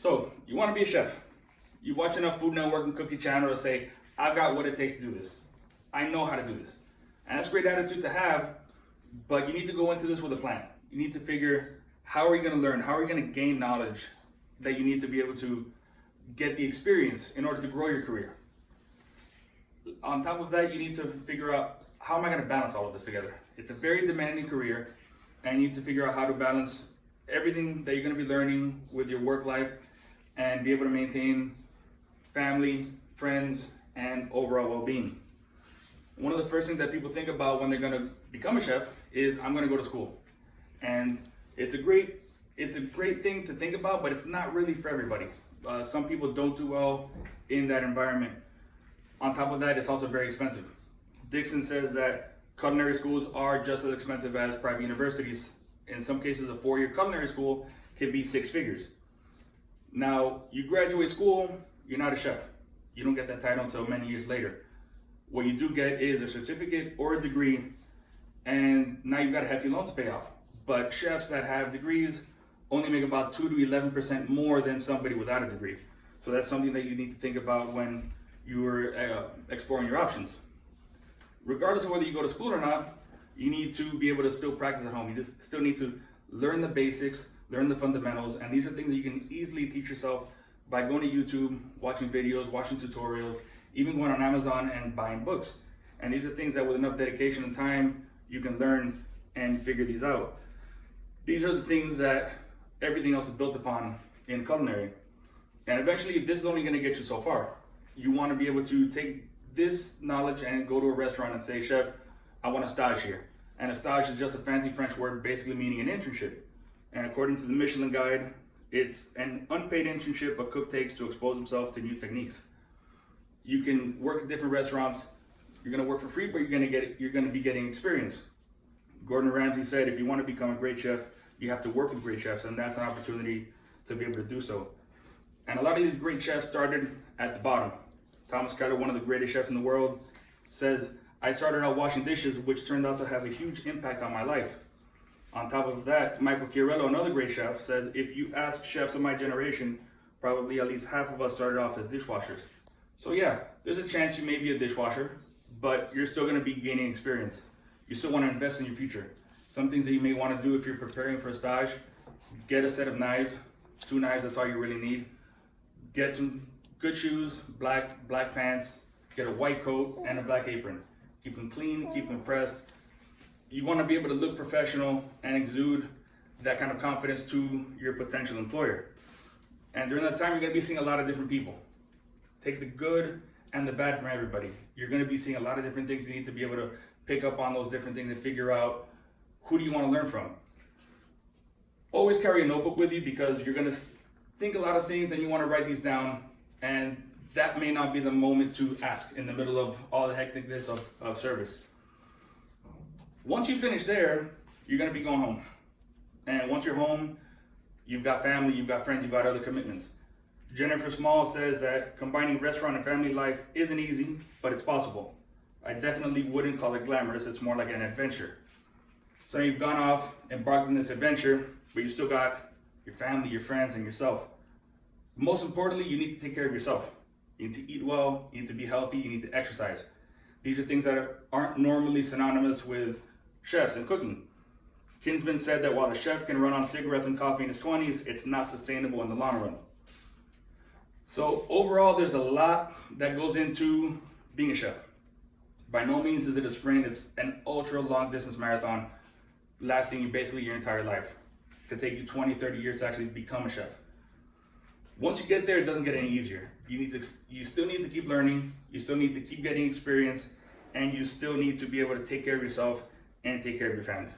So, you want to be a chef. You've watched enough Food Network and Cookie Channel to say, I've got what it takes to do this. I know how to do this. And that's a great attitude to have, but you need to go into this with a plan. You need to figure, how are you going to learn? How are you going to gain knowledge that you need to be able to get the experience in order to grow your career? On top of that, you need to figure out, how am I going to balance all of this together? It's a very demanding career, and you need to figure out how to balance everything that you're going to be learning with your work life and be able to maintain family, friends, and overall well-being. One of the first things that people think about when they're going to become a chef is, I'm going to go to school. And it's a great thing to think about, but it's not really for everybody. Some people don't do well in that environment. On top of that, it's also very expensive. Dixon says that culinary schools are just as expensive as private universities. In some cases, a 4-year culinary school can be 6 figures. Now, you graduate school, you're not a chef. You don't get that title until many years later. What you do get is a certificate or a degree, and now you've got a hefty loan to pay off. But chefs that have degrees only make about 2 to 11% more than somebody without a degree. So that's something that you need to think about when you're exploring your options. Regardless of whether you go to school or not, you need to be able to still practice at home. You just still need to learn the basics, learn the fundamentals, and these are things that you can easily teach yourself by going to YouTube, watching videos, watching tutorials, even going on Amazon and buying books. And these are things that with enough dedication and time, you can learn and figure these out. These are the things that everything else is built upon in culinary. And eventually, this is only going to get you so far. You want to be able to take this knowledge and go to a restaurant and say, chef, I want a stage here. And a stage is just a fancy French word basically meaning an internship. And according to the Michelin Guide, it's an unpaid internship a cook takes to expose himself to new techniques. You can work at different restaurants. You're going to work for free, but you're going to be getting experience. Gordon Ramsay said, if you want to become a great chef, you have to work with great chefs, and that's an opportunity to be able to do so. And a lot of these great chefs started at the bottom. Thomas Keller, one of the greatest chefs in the world, says, I started out washing dishes, which turned out to have a huge impact on my life. On top of that, Michael Chiarello, another great chef, says, if you ask chefs of my generation, probably at least half of us started off as dishwashers. So yeah, there's a chance you may be a dishwasher, but you're still going to be gaining experience. You still want to invest in your future. Some things that you may want to do if you're preparing for a stage, get a set of knives, 2 knives, that's all you really need. Get some good shoes, black pants, get a white coat and a black apron. Keep them clean, keep them pressed. You want to be able to look professional and exude that kind of confidence to your potential employer. And during that time, you're going to be seeing a lot of different people. Take the good and the bad from everybody. You're going to be seeing a lot of different things. You need to be able to pick up on those different things and figure out, who do you want to learn from? Always carry a notebook with you, because you're going to think a lot of things and you want to write these down, and that may not be the moment to ask in the middle of all the hecticness of service. Once you finish there, you're going to be going home. And once you're home, you've got family, you've got friends, you've got other commitments. Jennifer Small says that combining restaurant and family life isn't easy, but it's possible. I definitely wouldn't call it glamorous, it's more like an adventure. So you've gone off, embarked on this adventure, but you still got your family, your friends, and yourself. Most importantly, you need to take care of yourself. You need to eat well, you need to be healthy, you need to exercise. These are things that aren't normally synonymous with chefs and cooking. Kinsman said that while the chef can run on cigarettes and coffee in his 20s, it's not sustainable in the long run. So overall, there's a lot that goes into being a chef. By no means is it a sprint, it's an ultra long distance marathon lasting you basically your entire life. It could take you 20, 30 years to actually become a chef. Once you get there, it doesn't get any easier. You still need to keep learning, you still need to keep getting experience, and you still need to be able to take care of yourself and take care of your family.